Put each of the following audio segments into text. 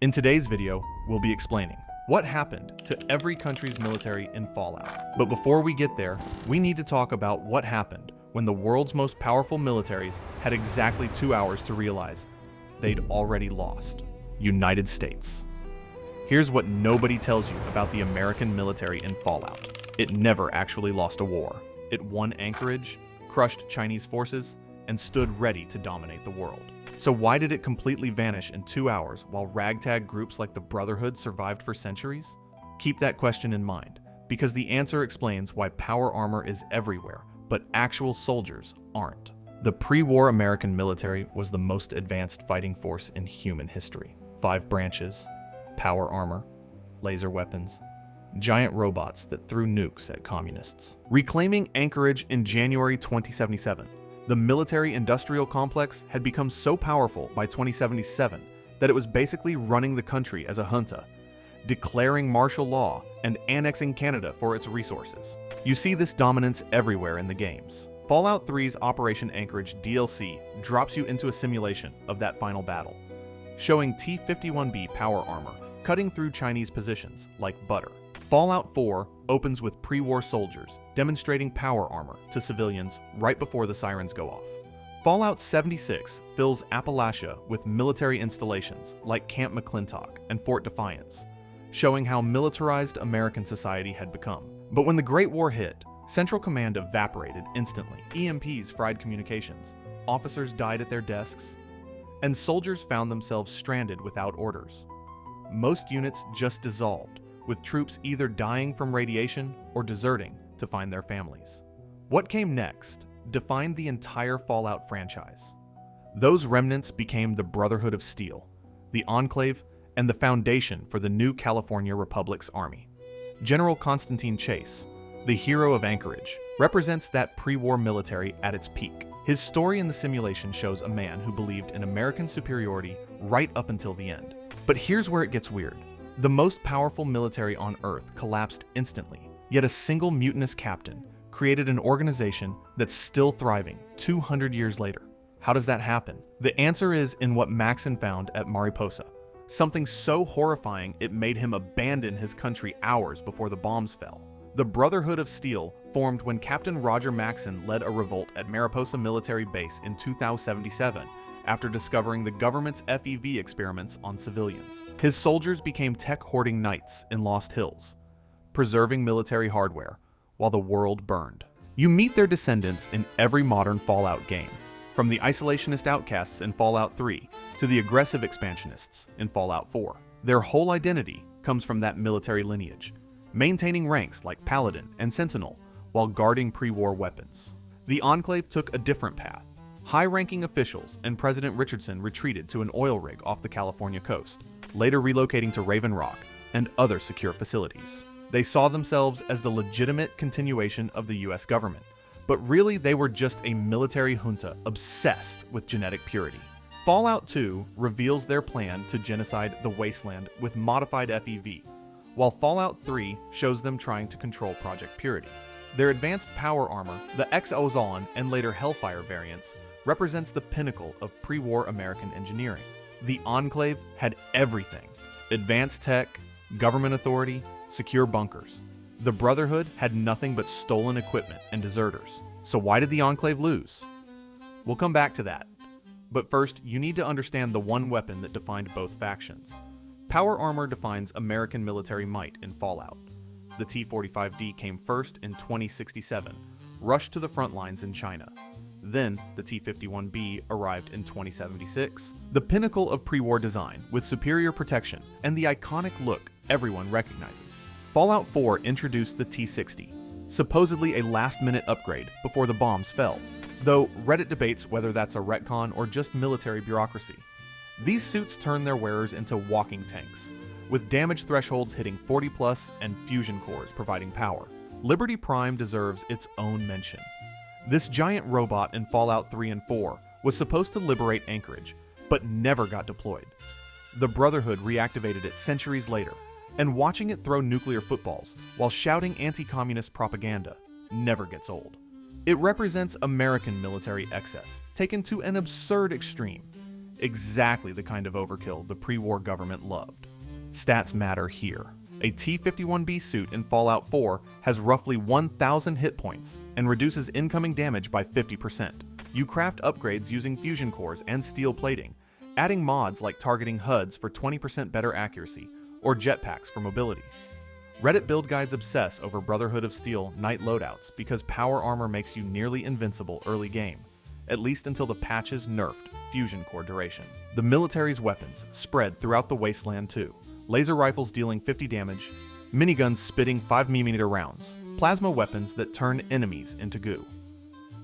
In today's video, we'll be explaining what happened to every country's military in Fallout. But before we get there, we need to talk about what happened when the world's most powerful militaries had exactly 2 hours to realize they'd already lost. United States. Here's what nobody tells you about the American military in Fallout. It never actually lost a war. It won Anchorage, crushed Chinese forces, and stood ready to dominate the world. So why did it completely vanish in 2 hours while ragtag groups like the Brotherhood survived for centuries? Keep that question in mind, because the answer explains why power armor is everywhere, but actual soldiers aren't. The pre-war American military was the most advanced fighting force in human history. 5 branches, power armor, laser weapons, giant robots that threw nukes at communists. Reclaiming Anchorage in January 2077, the military-industrial complex had become so powerful by 2077 that it was basically running the country as a junta, declaring martial law and annexing Canada for its resources. You see this dominance everywhere in the games. Fallout 3's Operation Anchorage DLC drops you into a simulation of that final battle, showing T-51B power armor cutting through Chinese positions like butter. Fallout 4 opens with pre-war soldiers demonstrating power armor to civilians right before the sirens go off. Fallout 76 fills Appalachia with military installations like Camp McClintock and Fort Defiance, showing how militarized American society had become. But when the Great War hit, Central Command evaporated instantly. EMPs fried communications, officers died at their desks, and soldiers found themselves stranded without orders. Most units just dissolved, with troops either dying from radiation or deserting to find their families. What came next defined the entire Fallout franchise. Those remnants became the Brotherhood of Steel, the Enclave, and the foundation for the new California Republic's army. General Constantine Chase, the hero of Anchorage, represents that pre-war military at its peak. His story in the simulation shows a man who believed in American superiority right up until the end. But here's where it gets weird. The most powerful military on Earth collapsed instantly, yet a single mutinous captain created an organization that's still thriving 200 years later. How does that happen? The answer is in what Maxon found at Mariposa, something so horrifying it made him abandon his country hours before the bombs fell. The Brotherhood of Steel formed when Captain Roger Maxon led a revolt at Mariposa Military Base in 2077, after discovering the government's FEV experiments on civilians. His soldiers became tech-hoarding knights in Lost Hills, preserving military hardware while the world burned. You meet their descendants in every modern Fallout game, from the isolationist outcasts in Fallout 3 to the aggressive expansionists in Fallout 4. Their whole identity comes from that military lineage, maintaining ranks like Paladin and Sentinel while guarding pre-war weapons. The Enclave took a different path. High-ranking officials and President Richardson retreated to an oil rig off the California coast, later relocating to Raven Rock and other secure facilities. They saw themselves as the legitimate continuation of the US government, but really they were just a military junta obsessed with genetic purity. Fallout 2 reveals their plan to genocide the Wasteland with modified FEV, while Fallout 3 shows them trying to control Project Purity. Their advanced power armor, the X-Ozon and later Hellfire variants, represents the pinnacle of pre-war American engineering. The Enclave had everything: advanced tech, government authority, secure bunkers. The Brotherhood had nothing but stolen equipment and deserters. So why did the Enclave lose? We'll come back to that. But first, you need to understand the one weapon that defined both factions. Power armor defines American military might in Fallout. The T-45D came first in 2067, rushed to the front lines in China. Then, the T-51B arrived in 2076, the pinnacle of pre-war design with superior protection and the iconic look everyone recognizes. Fallout 4 introduced the T-60, supposedly a last-minute upgrade before the bombs fell, though Reddit debates whether that's a retcon or just military bureaucracy. These suits turn their wearers into walking tanks, with damage thresholds hitting 40+ and fusion cores providing power. Liberty Prime deserves its own mention. This giant robot in Fallout 3 and 4 was supposed to liberate Anchorage, but never got deployed. The Brotherhood reactivated it centuries later, and watching it throw nuclear footballs while shouting anti-communist propaganda never gets old. It represents American military excess, taken to an absurd extreme. Exactly the kind of overkill the pre-war government loved. Stats matter here. A T-51B suit in Fallout 4 has roughly 1,000 hit points and reduces incoming damage by 50%. You craft upgrades using fusion cores and steel plating, adding mods like targeting HUDs for 20% better accuracy or jetpacks for mobility. Reddit build guides obsess over Brotherhood of Steel night loadouts because power armor makes you nearly invincible early game, at least until the patches nerfed fusion core duration. The military's weapons spread throughout the wasteland too. Laser rifles dealing 50 damage, miniguns spitting 5mm rounds, plasma weapons that turn enemies into goo.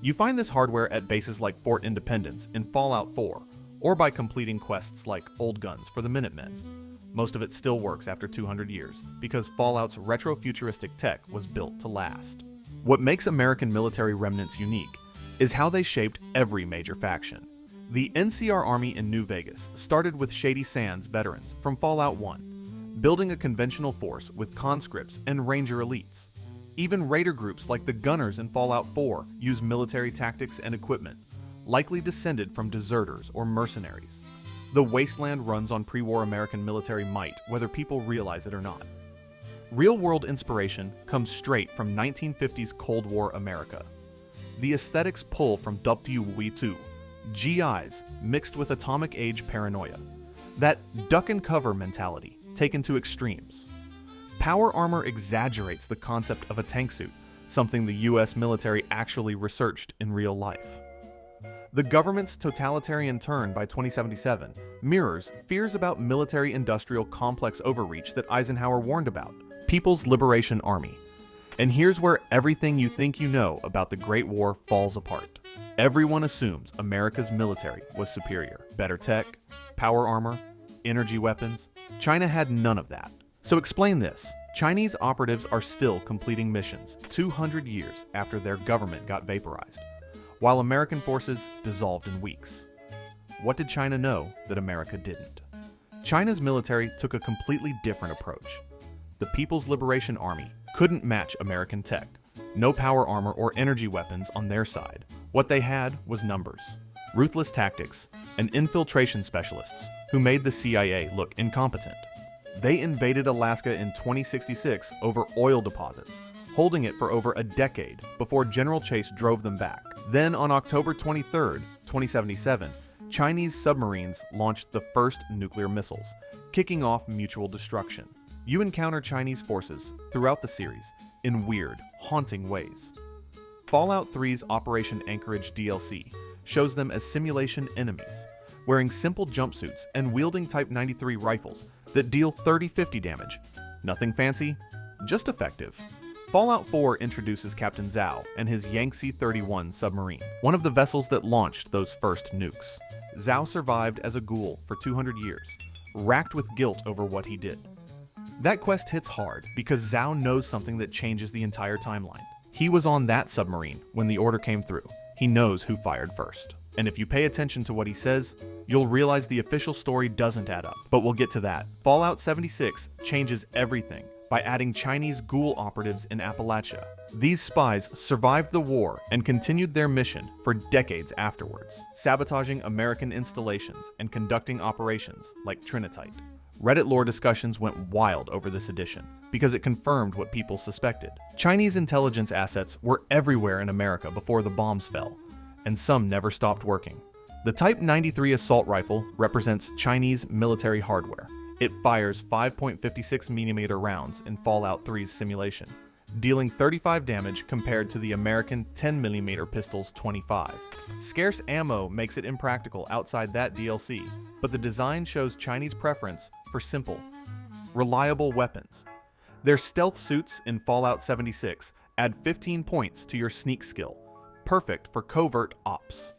You find this hardware at bases like Fort Independence in Fallout 4, or by completing quests like Old Guns for the Minutemen. Most of it still works after 200 years, because Fallout's retro-futuristic tech was built to last. What makes American military remnants unique is how they shaped every major faction. The NCR Army in New Vegas started with Shady Sands veterans from Fallout 1, building a conventional force with conscripts and ranger elites. Even raider groups like the Gunners in Fallout 4 use military tactics and equipment, likely descended from deserters or mercenaries. The wasteland runs on pre-war American military might, whether people realize it or not. Real-world inspiration comes straight from 1950s Cold War America. The aesthetics pull from WW2, GIs mixed with atomic age paranoia. That duck and cover mentality taken to extremes. Power armor exaggerates the concept of a tank suit, something the US military actually researched in real life. The government's totalitarian turn by 2077 mirrors fears about military-industrial complex overreach that Eisenhower warned about. People's Liberation Army. And here's where everything you think you know about the Great War falls apart. Everyone assumes America's military was superior. Better tech, power armor, energy weapons. China had none of that. So explain this. Chinese operatives are still completing missions 200 years after their government got vaporized, while American forces dissolved in weeks. What did China know that America didn't? China's military took a completely different approach. The People's Liberation Army couldn't match American tech. No power armor or energy weapons on their side. What they had was numbers, ruthless tactics, and infiltration specialists who made the CIA look incompetent. They invaded Alaska in 2066 over oil deposits, holding it for over a decade before General Chase drove them back. Then on October 23, 2077, Chinese submarines launched the first nuclear missiles, kicking off mutual destruction. You encounter Chinese forces throughout the series in weird, haunting ways. Fallout 3's Operation Anchorage DLC shows them as simulation enemies, wearing simple jumpsuits and wielding Type 93 rifles that deal 30-50 damage. Nothing fancy, just effective. Fallout 4 introduces Captain Zhao and his Yangtze 31 submarine, one of the vessels that launched those first nukes. Zhao survived as a ghoul for 200 years, racked with guilt over what he did. That quest hits hard because Zhao knows something that changes the entire timeline. He was on that submarine when the order came through. He knows who fired first. And if you pay attention to what he says, you'll realize the official story doesn't add up. But we'll get to that. Fallout 76 changes everything by adding Chinese ghoul operatives in Appalachia. These spies survived the war and continued their mission for decades afterwards, sabotaging American installations and conducting operations like Trinitite. Reddit lore discussions went wild over this addition because it confirmed what people suspected. Chinese intelligence assets were everywhere in America before the bombs fell, and some never stopped working. The Type 93 assault rifle represents Chinese military hardware. It fires 5.56mm rounds in Fallout 3's simulation, dealing 35 damage compared to the American 10mm pistol's 25. Scarce ammo makes it impractical outside that DLC, but the design shows Chinese preference for simple, reliable weapons. Their stealth suits in Fallout 76 add 15 points to your sneak skill, perfect for covert ops.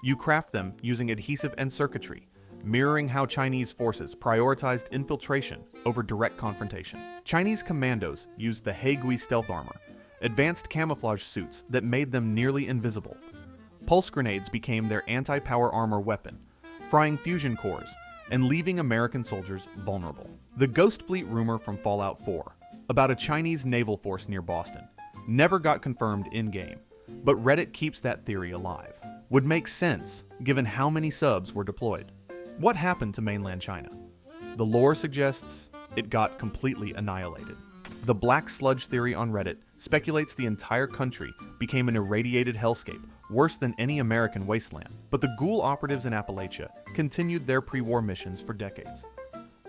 You craft them using adhesive and circuitry, mirroring how Chinese forces prioritized infiltration over direct confrontation. Chinese commandos used the Haegui stealth armor, advanced camouflage suits that made them nearly invisible. Pulse grenades became their anti-power armor weapon, frying fusion cores and leaving American soldiers vulnerable. The Ghost Fleet rumor from Fallout 4 about a Chinese naval force near Boston never got confirmed in-game, but Reddit keeps that theory alive. Would make sense given how many subs were deployed. What happened to mainland China? The lore suggests it got completely annihilated. The black sludge theory on Reddit speculates the entire country became an irradiated hellscape, worse than any American wasteland. But the Ghoul operatives in Appalachia continued their pre-war missions for decades.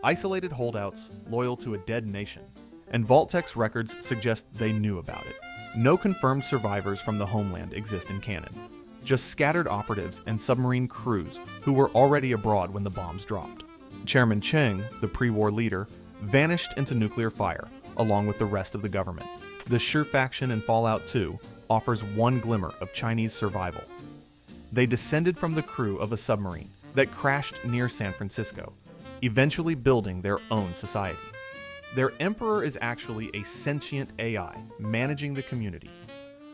Isolated holdouts loyal to a dead nation. And Vault-Tec's records suggest they knew about it. No confirmed survivors from the homeland exist in canon, just scattered operatives and submarine crews who were already abroad when the bombs dropped. Chairman Cheng, the pre-war leader, vanished into nuclear fire, along with the rest of the government. The Shi faction in Fallout 2 offers one glimmer of Chinese survival. They descended from the crew of a submarine that crashed near San Francisco, eventually building their own society. Their emperor is actually a sentient AI managing the community,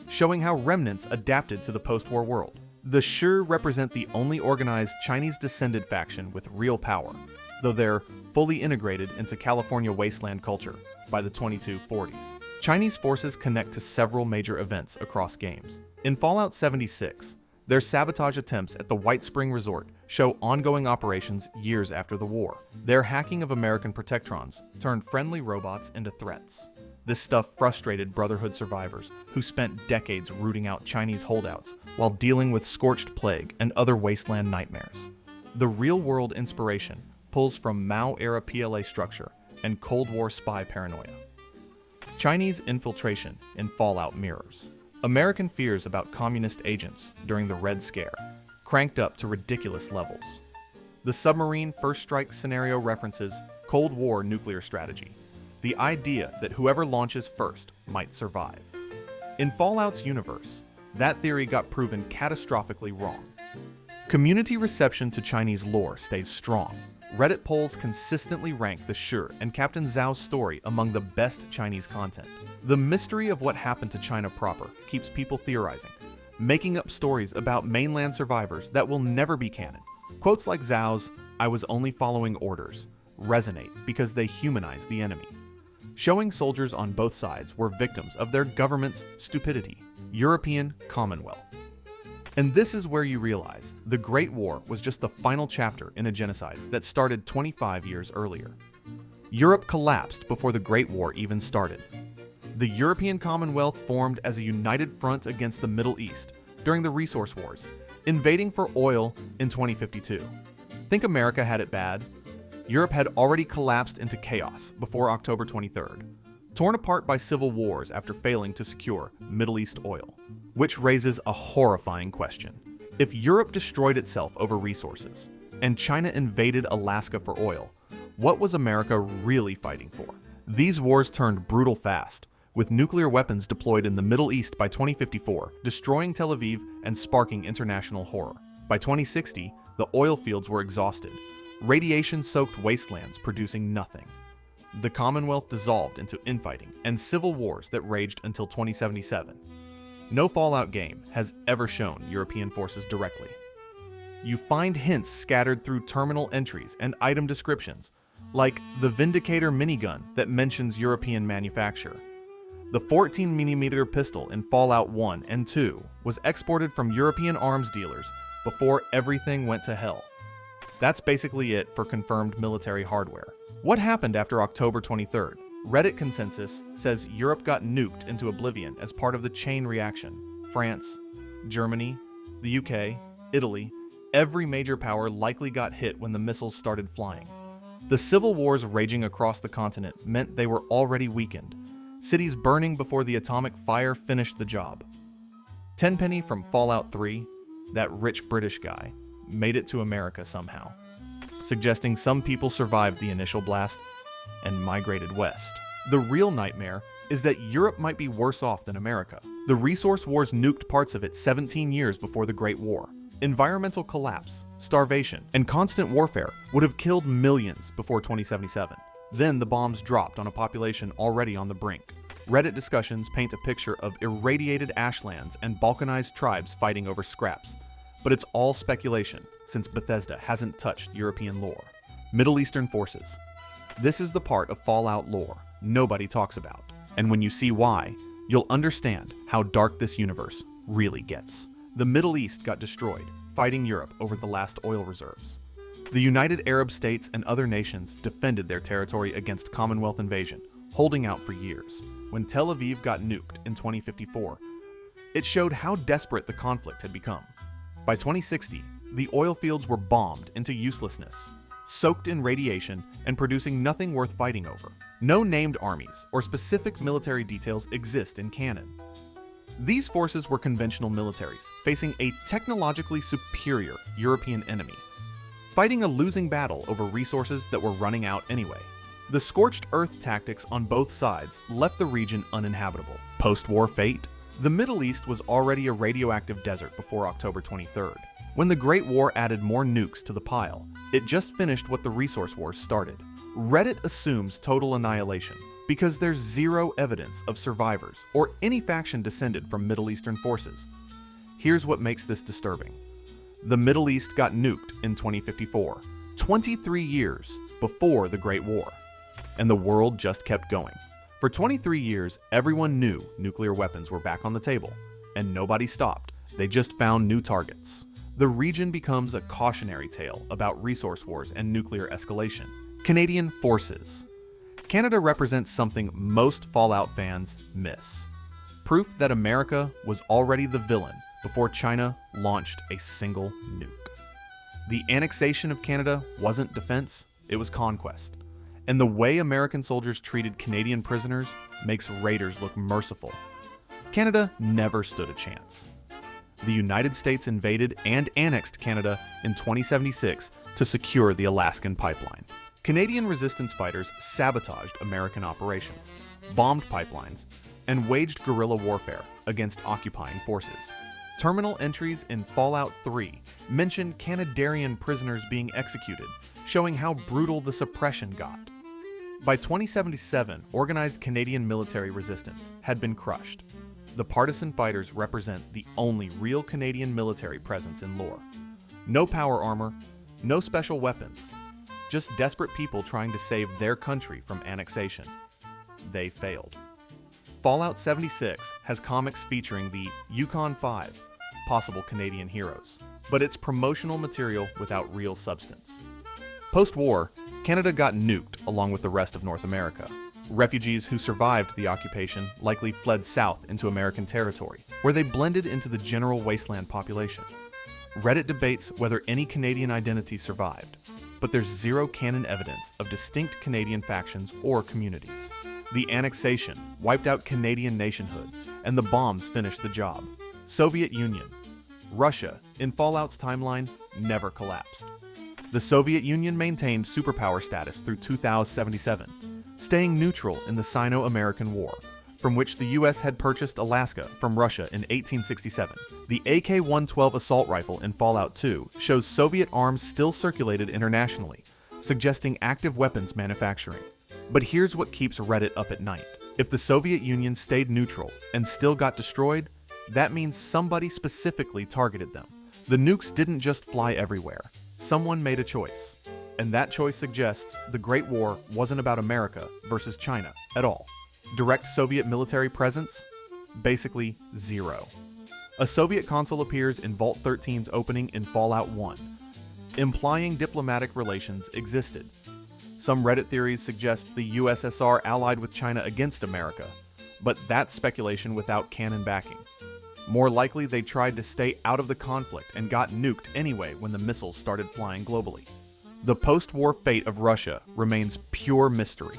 showing how remnants adapted to the post-war world. The Shi represent the only organized Chinese-descended faction with real power, though they're fully integrated into California wasteland culture by the 2240s. Chinese forces connect to several major events across games. In Fallout 76, their sabotage attempts at the White Spring Resort show ongoing operations years after the war. Their hacking of American Protectrons turned friendly robots into threats. This stuff frustrated Brotherhood survivors who spent decades rooting out Chinese holdouts while dealing with Scorched Plague and other wasteland nightmares. The real-world inspiration pulls from Mao-era PLA structure and Cold War spy paranoia. Chinese infiltration in Fallout mirrors. American fears about communist agents during the Red Scare, cranked up to ridiculous levels. The submarine first strike scenario references Cold War nuclear strategy, the idea that whoever launches first might survive. In Fallout's universe, that theory got proven catastrophically wrong. Community reception to Chinese lore stays strong. Reddit polls consistently rank the Shi and Captain Zhao's story among the best Chinese content. The mystery of what happened to China proper keeps people theorizing, making up stories about mainland survivors that will never be canon. Quotes like Zhao's, "I was only following orders," resonate because they humanize the enemy, showing soldiers on both sides were victims of their government's stupidity. European Commonwealth. And this is where you realize the Great War was just the final chapter in a genocide that started 25 years earlier. Europe collapsed before the Great War even started. The European Commonwealth formed as a united front against the Middle East during the Resource Wars, invading for oil in 2052. Think America had it bad? Europe had already collapsed into chaos before October 23rd, torn apart by civil wars after failing to secure Middle East oil. Which raises a horrifying question. If Europe destroyed itself over resources, and China invaded Alaska for oil, what was America really fighting for? These wars turned brutal fast, with nuclear weapons deployed in the Middle East by 2054, destroying Tel Aviv and sparking international horror. By 2060, the oil fields were exhausted, radiation-soaked wastelands producing nothing. The Commonwealth dissolved into infighting and civil wars that raged until 2077. No Fallout game has ever shown European forces directly. You find hints scattered through terminal entries and item descriptions, like the Vindicator minigun that mentions European manufacture. The 14mm pistol in Fallout 1 and 2 was exported from European arms dealers before everything went to hell. That's basically it for confirmed military hardware. What happened after October 23rd? Reddit consensus says Europe got nuked into oblivion as part of the chain reaction. France, Germany, the UK, Italy, every major power likely got hit when the missiles started flying. The civil wars raging across the continent meant they were already weakened, cities burning before the atomic fire finished the job. Tenpenny from Fallout 3, that rich British guy, made it to America somehow, suggesting some people survived the initial blast and migrated west. The real nightmare is that Europe might be worse off than America. The Resource Wars nuked parts of it 17 years before the Great War. Environmental collapse, starvation, and constant warfare would have killed millions before 2077. Then the bombs dropped on a population already on the brink. Reddit discussions paint a picture of irradiated ashlands and balkanized tribes fighting over scraps. But it's all speculation, since Bethesda hasn't touched European lore. Middle Eastern forces. This is the part of Fallout lore nobody talks about, and when you see why, you'll understand how dark this universe really gets. The Middle East got destroyed, fighting Europe over the last oil reserves. The United Arab States and other nations defended their territory against Commonwealth invasion, holding out for years. When Tel Aviv got nuked in 2054, it showed how desperate the conflict had become. By 2060, the oil fields were bombed into uselessness, soaked in radiation and producing nothing worth fighting over. No named armies or specific military details exist in canon. These forces were conventional militaries facing a technologically superior European enemy, fighting a losing battle over resources that were running out anyway. The scorched earth tactics on both sides left the region uninhabitable. Post-war fate? The Middle East was already a radioactive desert before October 23rd. When the Great War added more nukes to the pile, it just finished what the resource wars started. Reddit assumes total annihilation because there's zero evidence of survivors or any faction descended from Middle Eastern forces. Here's what makes this disturbing. The Middle East got nuked in 2054, 23 years before the Great War, and the world just kept going. For 23 years, everyone knew nuclear weapons were back on the table, and nobody stopped. They just found new targets. The region becomes a cautionary tale about resource wars and nuclear escalation. Canadian forces. Canada represents something most Fallout fans miss. Proof that America was already the villain before China launched a single nuke. The annexation of Canada wasn't defense, it was conquest. And the way American soldiers treated Canadian prisoners makes raiders look merciful. Canada never stood a chance. The United States invaded and annexed Canada in 2076 to secure the Alaskan pipeline. Canadian resistance fighters sabotaged American operations, bombed pipelines, and waged guerrilla warfare against occupying forces. Terminal entries in Fallout 3 mention Canadarian prisoners being executed, showing how brutal the suppression got. By 2077, organized Canadian military resistance had been crushed. The partisan fighters represent the only real Canadian military presence in lore. No power armor, no special weapons, just desperate people trying to save their country from annexation. They failed. Fallout 76 has comics featuring the Yukon 5, possible Canadian heroes, but it's promotional material without real substance. Post-war, Canada got nuked along with the rest of North America. Refugees who survived the occupation likely fled south into American territory, where they blended into the general wasteland population. Reddit debates whether any Canadian identity survived, but there's zero canon evidence of distinct Canadian factions or communities. The annexation wiped out Canadian nationhood, and the bombs finished the job. Soviet Union. Russia, in Fallout's timeline, never collapsed. The Soviet Union maintained superpower status through 2077, staying neutral in the Sino-American War, from which the US had purchased Alaska from Russia in 1867. The AK-112 assault rifle in Fallout 2 shows Soviet arms still circulated internationally, suggesting active weapons manufacturing. But here's what keeps Reddit up at night. If the Soviet Union stayed neutral and still got destroyed, that means somebody specifically targeted them. The nukes didn't just fly everywhere. Someone made a choice. And that choice suggests the Great War wasn't about America versus China at all. Direct Soviet military presence? Basically zero. A Soviet consul appears in Vault 13's opening in Fallout 1, implying diplomatic relations existed. Some Reddit theories suggest the USSR allied with China against America, but that's speculation without canon backing. More likely, they tried to stay out of the conflict and got nuked anyway when the missiles started flying globally. The post-war fate of Russia remains pure mystery.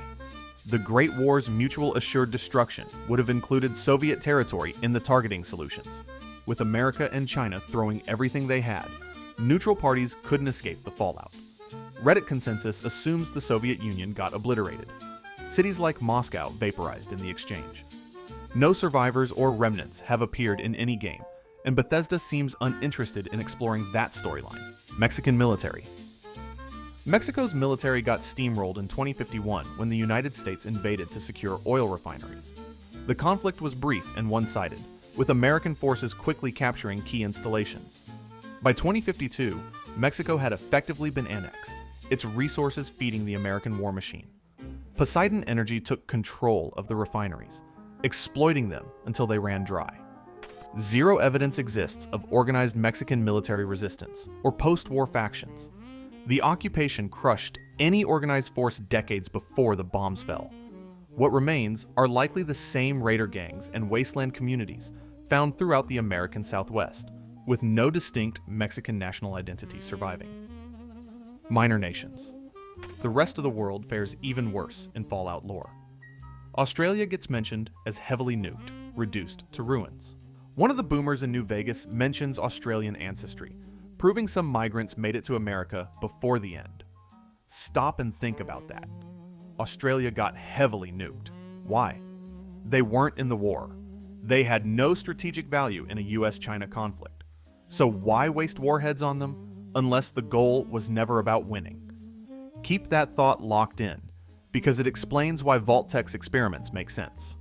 The Great War's mutual assured destruction would have included Soviet territory in the targeting solutions. With America and China throwing everything they had, neutral parties couldn't escape the fallout. Reddit consensus assumes the Soviet Union got obliterated. Cities like Moscow vaporized in the exchange. No survivors or remnants have appeared in any game, and Bethesda seems uninterested in exploring that storyline. Mexican military. Mexico's military got steamrolled in 2051 when the United States invaded to secure oil refineries. The conflict was brief and one-sided, with American forces quickly capturing key installations. By 2052, Mexico had effectively been annexed, its resources feeding the American war machine. Poseidon Energy took control of the refineries, exploiting them until they ran dry. Zero evidence exists of organized Mexican military resistance or post-war factions. The occupation crushed any organized force decades before the bombs fell. What remains are likely the same raider gangs and wasteland communities found throughout the American Southwest, with no distinct Mexican national identity surviving. Minor nations. The rest of the world fares even worse in Fallout lore. Australia gets mentioned as heavily nuked, reduced to ruins. One of the boomers in New Vegas mentions Australian ancestry, proving some migrants made it to America before the end. Stop and think about that. Australia got heavily nuked. Why? They weren't in the war. They had no strategic value in a US-China conflict. So why waste warheads on them unless the goal was never about winning? Keep that thought locked in, because it explains why Vault-Tec's experiments make sense.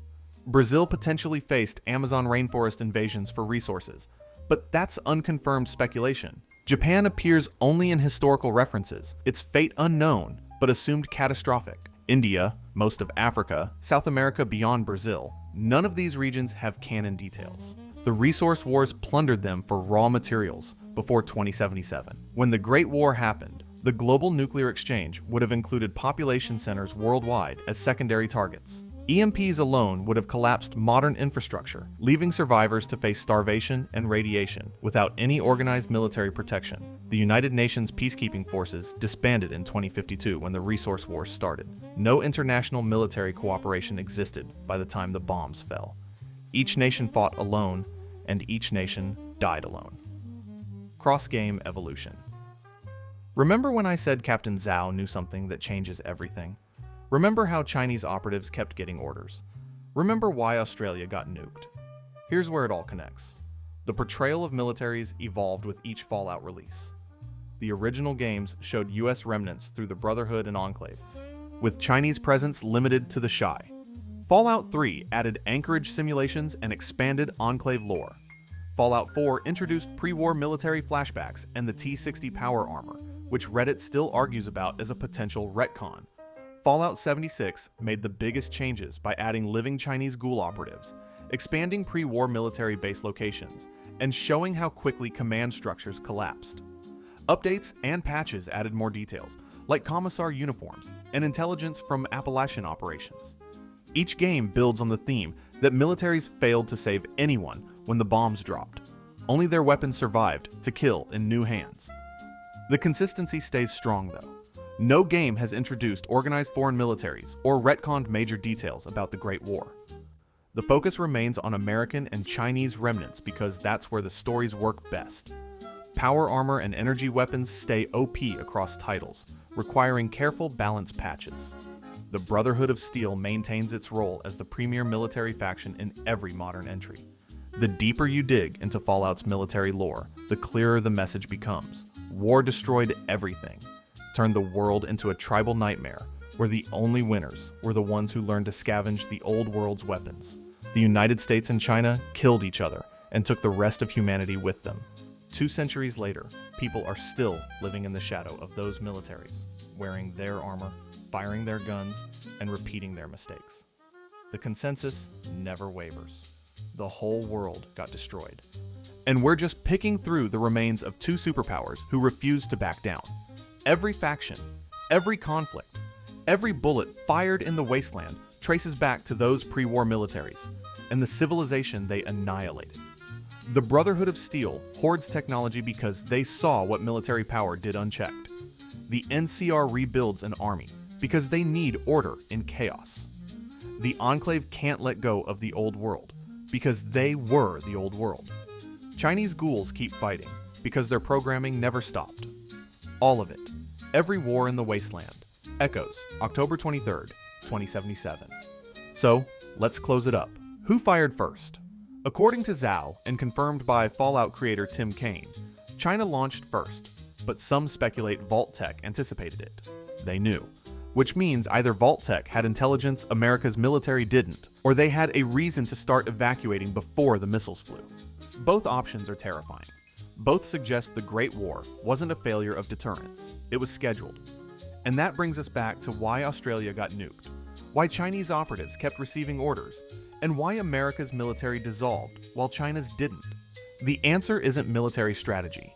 Brazil potentially faced Amazon rainforest invasions for resources, but that's unconfirmed speculation. Japan appears only in historical references, its fate unknown, but assumed catastrophic. India, most of Africa, South America beyond Brazil, none of these regions have canon details. The resource wars plundered them for raw materials before 2077. When the Great War happened, the global nuclear exchange would have included population centers worldwide as secondary targets. EMPs alone would have collapsed modern infrastructure, leaving survivors to face starvation and radiation without any organized military protection. The United Nations peacekeeping forces disbanded in 2052 when the resource wars started. No international military cooperation existed by the time the bombs fell. Each nation fought alone, and each nation died alone. Cross-game evolution. Remember when I said Captain Zhao knew something that changes everything? Remember how Chinese operatives kept getting orders? Remember why Australia got nuked? Here's where it all connects. The portrayal of militaries evolved with each Fallout release. The original games showed US remnants through the Brotherhood and Enclave, with Chinese presence limited to the Shy. Fallout 3 added Anchorage simulations and expanded Enclave lore. Fallout 4 introduced pre-war military flashbacks and the T-60 power armor, which Reddit still argues about as a potential retcon. Fallout 76 made the biggest changes by adding living Chinese ghoul operatives, expanding pre-war military base locations, and showing how quickly command structures collapsed. Updates and patches added more details, like commissar uniforms and intelligence from Appalachian operations. Each game builds on the theme that militaries failed to save anyone when the bombs dropped. Only their weapons survived to kill in new hands. The consistency stays strong though. No game has introduced organized foreign militaries or retconned major details about the Great War. The focus remains on American and Chinese remnants because that's where the stories work best. Power armor and energy weapons stay OP across titles, requiring careful balance patches. The Brotherhood of Steel maintains its role as the premier military faction in every modern entry. The deeper you dig into Fallout's military lore, the clearer the message becomes. War destroyed everything, turned the world into a tribal nightmare where the only winners were the ones who learned to scavenge the old world's weapons. The United States and China killed each other and took the rest of humanity with them. 2 centuries later, people are still living in the shadow of those militaries, wearing their armor, firing their guns, and repeating their mistakes. The consensus never wavers. The whole world got destroyed. And we're just picking through the remains of 2 superpowers who refused to back down. Every faction, every conflict, every bullet fired in the wasteland traces back to those pre-war militaries and the civilization they annihilated. The Brotherhood of Steel hoards technology because they saw what military power did unchecked. The NCR rebuilds an army because they need order in chaos. The Enclave can't let go of the old world because they were the old world. Chinese ghouls keep fighting because their programming never stopped. All of it. Every war in the wasteland. Echoes, October 23rd, 2077. So, let's close it up. Who fired first? According to Zhao, and confirmed by Fallout creator Tim Kaine, China launched first, but some speculate Vault-Tec anticipated it. They knew. Which means either Vault-Tec had intelligence America's military didn't, or they had a reason to start evacuating before the missiles flew. Both options are terrifying. Both suggest the Great War wasn't a failure of deterrence, it was scheduled. And that brings us back to why Australia got nuked, why Chinese operatives kept receiving orders, and why America's military dissolved while China's didn't. The answer isn't military strategy.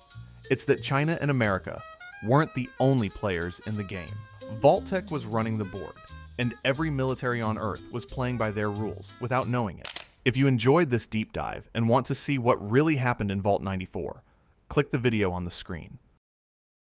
It's that China and America weren't the only players in the game. Vault-Tec was running the board, and every military on Earth was playing by their rules without knowing it. If you enjoyed this deep dive and want to see what really happened in Vault 94, click the video on the screen.